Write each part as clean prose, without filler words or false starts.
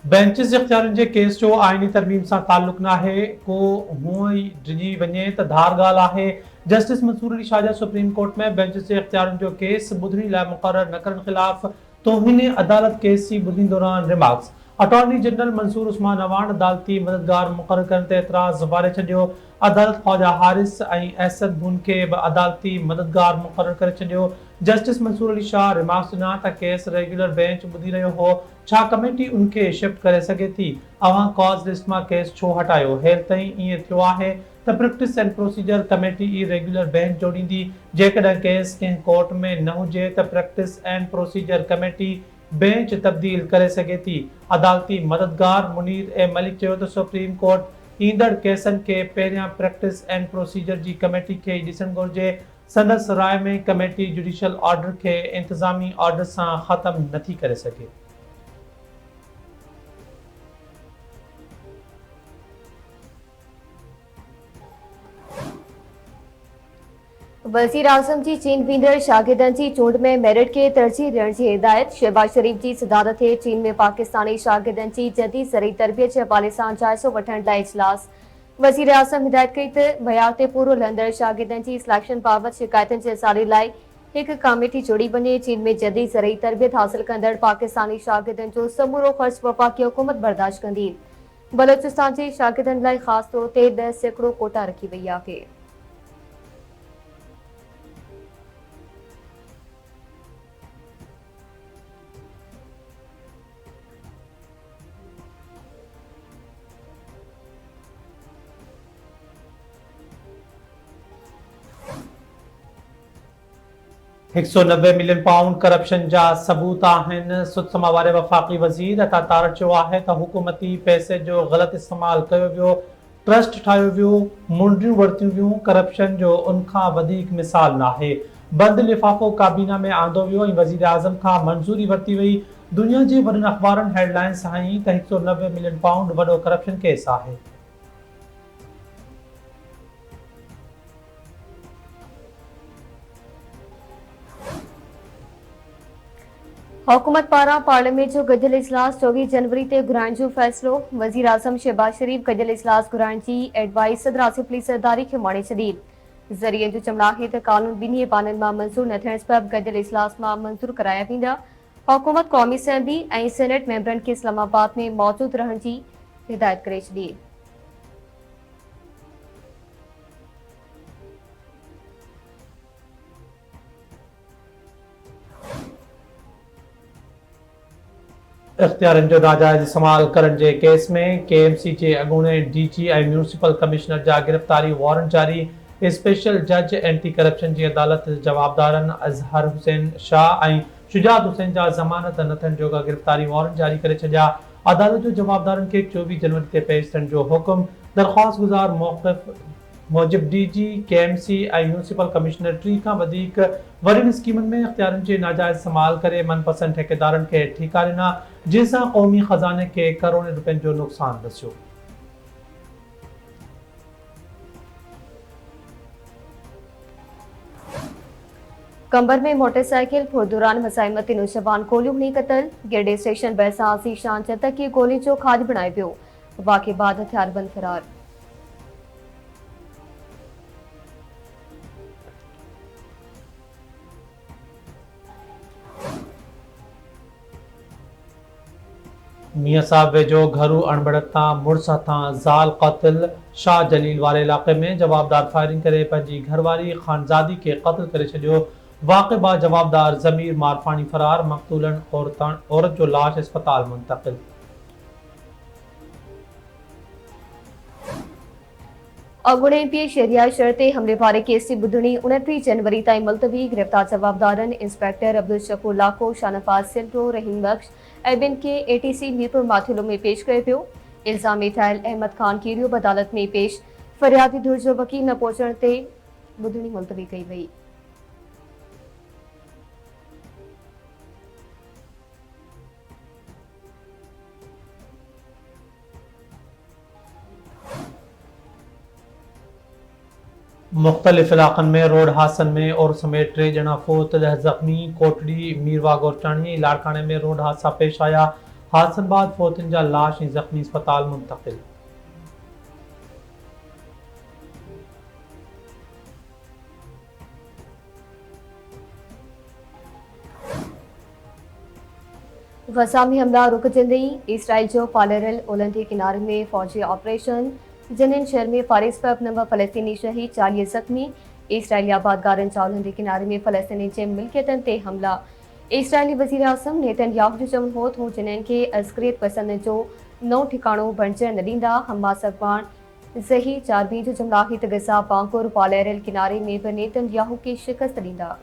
Benches इख्तियारनि जे case जो आइनी तरमीम सां ताल्लुक नाहे को हूअं ई डिॼी वञे त धार ॻाल्हि आहे। जस्टिस मंसूर अली शाह जा सुप्रीम कोर्ट में बेंचिस जे इख्तियारनि जो केस ॿुधणी लाइ मुक़ररु न करण ख़िलाफ़ तौहीन अदालत केस जी ॿुधणी दौरान remarks. Attorney general Mansoor Usman Awan अदालती मददगार मुक़ररु करण ते एतिराज़ वारे छॾियो। अदालत ख्वाजा हारिस ऐं एसद बुन खे बि अदालती मददगार मुक़ररु करे छॾियो। जस्टिस मंसूर अली शाह रिमार्क्स ॾिना त केस रेगुलर बेंच ॿुधी रहियो हो, छा कमेटी उनखे शिफ्ट करे सघे थी? अवां कॉज लिस्ट मां केस छो हटायो? हेर ताईं ईअं थियो आहे त प्रैक्टिस एंड प्रोसीजर कमेटी ई रेगुलर बेंच जोड़ींदी। जेकॾहिं केस कंहिं कोर्ट में न हुजे त practice and procedure committee bench तब्दील करे सघे थी। अदालती मददगार मुनीर ए मलिक चयो त सुप्रीम कोर्ट ईंदड़ केसनि खे पहिरियां प्रैक्टिस एंड प्रोसीजर जी कमेटी खे ई ॾिसणु घुरिजे। संदसि राय में कमेटी जुडिशियल ऑर्डर खे इंतज़ामी ऑर्डर सां ख़त्म नथी करे सघे। वज़ीर आज़म जी चीन वेंदड़ शागिर्दनि जी चूंड में मेरिट खे तरजीह ॾियण जी हिदायत। शहबाज शरीफ जी सदारत हे चीन में पाकिस्तानी शागिर्दनि जी जदीद ज़रई तरबियत जे हवाले सां जाइज़ो वठण लाइ इजलास। वज़ीर आज़म हिदायत कई त मयार ते पूरो लहंदड़ शागिर्दनि जी सिलेक्शन बाबति शिकायतुनि जे इज़ाले लाइ हिकु कमेटी जोड़ी वञे। चीन में जदीद ज़रई तरबियत हासिल कंदड़ पाकिस्तानी शागिर्दनि जो समूरो ख़र्च वफ़ाक़ी हुकूमत बर्दाश्त कंदी। बलोचिस्तान जे शागिर्दनि लाइ ख़ासि तौर ते 10% कोटा रखी वई आहे। £190 मिलियन करप्शन जा सबूत आहिनि। सुतसमा वारे वफ़ाक़ी वज़ीर अता तारड़ चयो आहे त हुकूमती पैसे जो ग़लति इस्तेमालु कयो वियो, ट्रस्ट ठाहियो वियो, मुंडियूं वरितियूं वियूं। करप्शन जो उनखां वधीक मिसाल नाहे। बंद लिफ़ाफ़ो काबीना में आंदो वियो ऐं वज़ीर आज़म खां मंज़ूरी वरिती वई। दुनिया जे वॾनि अख़बारनि हेडलाइंस हंई त £190 मिलियन वॾो करप्शन केस आहे। हुकूमत पारां पार्लियामेंट जो गडि॒यल इजलास 24 जनवरी ते घुराइण जो फ़ैसिलो। वज़ीर आज़म शहबाज शरीफ गडि॒यल इजलास घुराइण जी एडवाइस सदर आसिफ अली ज़रदारी खे मोड़े छॾी। ज़रियनि जो चवणु आहे त क़ानून ॿिन्ही बाननि मां मंज़ूर न थियण सबबि गडि॒यल इजलास मां मंज़ूर कराया वेंदा। हुकूमत क़ौमी असेंबली ऐं सेनेट मेंबरनि खे इस्लामाबाद में मौजूद रहण जी हिदायत करे छॾी। इख्तियारनि जो नाजाइज़ इस्तेमाल करण जे केस में केएमसी जे अॻूणे डीजी ऐं म्यूनिसिपल कमिश्नर जा गिरफ़्तारी वारंट जारी। स्पेशल जज एंटी करप्शन जी अदालत जवाबदारनि अज़हर हुसैन शाह ऐं शुजात हुसैन जा ज़मानत न थियण जोगा गिरफ़्तारी वारंट जारी करे छॾिया। अदालत जो जवाबदारनि खे 24 जनवरी ते पेश थियण जो हुकुम। दरख़्वास्त गुज़ार मौक़िफ़ मूजिब डीजी केएमसी ऐं म्यूनिसिपल कमिश्नर टी खां वधीक वॾियुनि स्कीमनि में इख्तियारनि जे नाजाइज़ इस्तेमाल करे मनपसंद ठेकेदारनि खे ठीका ॾिना, जंहिंसां क़ौमी ख़ज़ाने खे करोड़नि रुपयनि जो नुक़सान रसियो। कंबर में मोटरसाइकिल फुरदौरान मज़ाहिमती नौजवान गोलियूं हणी क़तल। गिरडे स्टेशन भरिसां ज़ीशान जनतकी गोली जो खाज बणाए पियो। वाक़े बाद हथियारबंद फ़रार। मियां साहब वेझो घरू अणबड़त तां मुड़ुस हथां ज़ाल क़ातिल। शाह जलील वारे इलाक़े में जवाबदार फायरिंग करे पंहिंजी घरवारी ख़ानज़ादी खे क़त्ल करे छॾियो। वाक़े बाद जवाबदार ज़मीर मारफानी फ़रार। मक़तूलन औरत जो लाश अस्पताल मुंतक़िल। अॻूणे एमपी शहरियार शहर ते हमले वारे केस जी ॿुधणी 29 जनवरी ताईं मुलतवी। गिरफ़्तार जवाबदारनि इंस्पेक्टर अब्दुल शकूर लाखो, शाहनवाज़ सिंटो, रहीम बख्श ऐं ॿिनि खे एटीसी मीरपुर माथिलो में पेश कयो पियो। इल्ज़ामी ठाहियल अहमद ख़ान कीरियो बि अदालत में पेश। फरियादी धुर जो वकील न पहुचण ते ॿुधणी मुलतवी कई वई। मुख़्तलिफ़ इलाक़नि में रोड हादसनि में और समेत 3 ॼणा फोत, 10 ज़ख़्मी। कोटड़ी मीरवा गोरचाणी लाड़काने में रोड हादसा पेश आया। हादसन बाद फोतिन जा लाश ऐं ज़ख़्मी अस्पताल मुंतक़िल। वसामी हमला रुकजंदई इसराइल जो पालेरल ओलंदे किनारे में फौजी ऑपरेशन जनिन शहर में फारिस पर नंबर फ़लस्तीनी शहीद 40 ज़ख़्मी इसराइली आबादगारन जा ओलंदे किनारे में फ़लस्तीनी जे मिल्कियतन ते हमला इसराइली वज़ीर आज़म नेतन्याहू जो चवण हो तो जिन्हनि खे अस्करियत पसंद जो नओं ठिकाणो बणजण न ॾींदा हमास अॻवान ज़ही चारबी जो जुमिला ही त गज़ा बांकुर पालेरल किनारे में बि नेतन्याहू खे शिकस्त ॾींदा।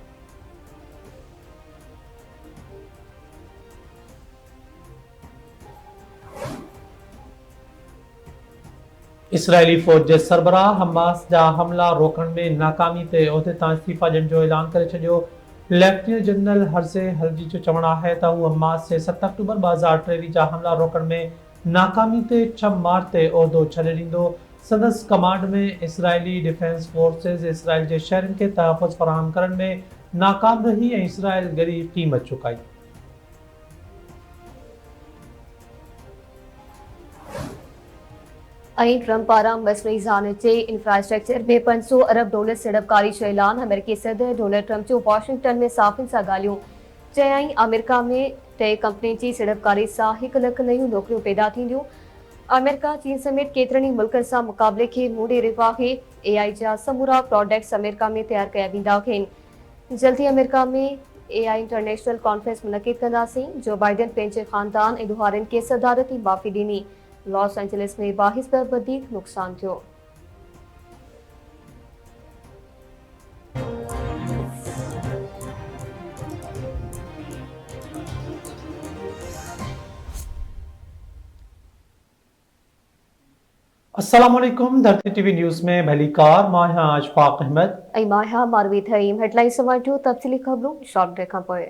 इसराइली फ़ौज जे सरबराह हमास जा हमला रोकण में नाकामी ते उहिदे तां इस्तीफ़ा ॾियण जो ऐलान करे छॾियो। लेफ्टिनेंट जनरल हर्ज़े हलजी जो चवणु आहे त हू हमास जे 7 अक्टूबर 2023 जा हमला रोकण में नाकामी ते 6 मार्च ते उहिदो छॾे ॾींदो। संदसि कमांड में इसराइली डिफेंस फोर्सेस इसराइल जे शहरनि खे तहफ़ुज़ फ़राहम करण में नाकाम रही ऐं इसराइल ॻरी क़ीमत चुकाई। ट्रंप पारां मसनूई ज़हान जे इंफ्रास्ट्रक्चर में $500 अरब सीड़पकारी जो ऐलान अमेरिकी सदर डोनाल्ड ट्रंप जो वॉशिंगटन में साफ़ियुनि सां ॻाल्हियूं चयाईं अमेरिका में 3 कंपनी जी सीड़पकारी सां 1 लख नयूं नौकरियूं पैदा थींदियूं। अमेरिका चीन समेत केतिरनि ई मुल्कनि सां मुक़ाबले खे मुंहुं ॾेई रहियो आहे। AI जा समूरा प्रोडक्ट्स अमेरिका में तयारु कया वेंदा आहिनि। जल्दी अमेरिका में AI इंटरनेशनल कॉन्फ्रेंस मुनक़िद कंदासीं। जो बाइडन पंहिंजे ख़ानदान ऐं ॾोहारनि खे सदारती माफ़ी ॾिनी। लॉस एंजलिस में 22 पर वधीक नुक़सान थियो। अस्सलाम वालेकुम, धरती टीवी न्यूज़ में भलीकार मां आहियां अशफाक अहमद ऐं मां आहियां मारवी थईम। हेडलाइन समाटियो तफ़सीली ख़बरूं शॉर्ट ब्रेक खां पोइ।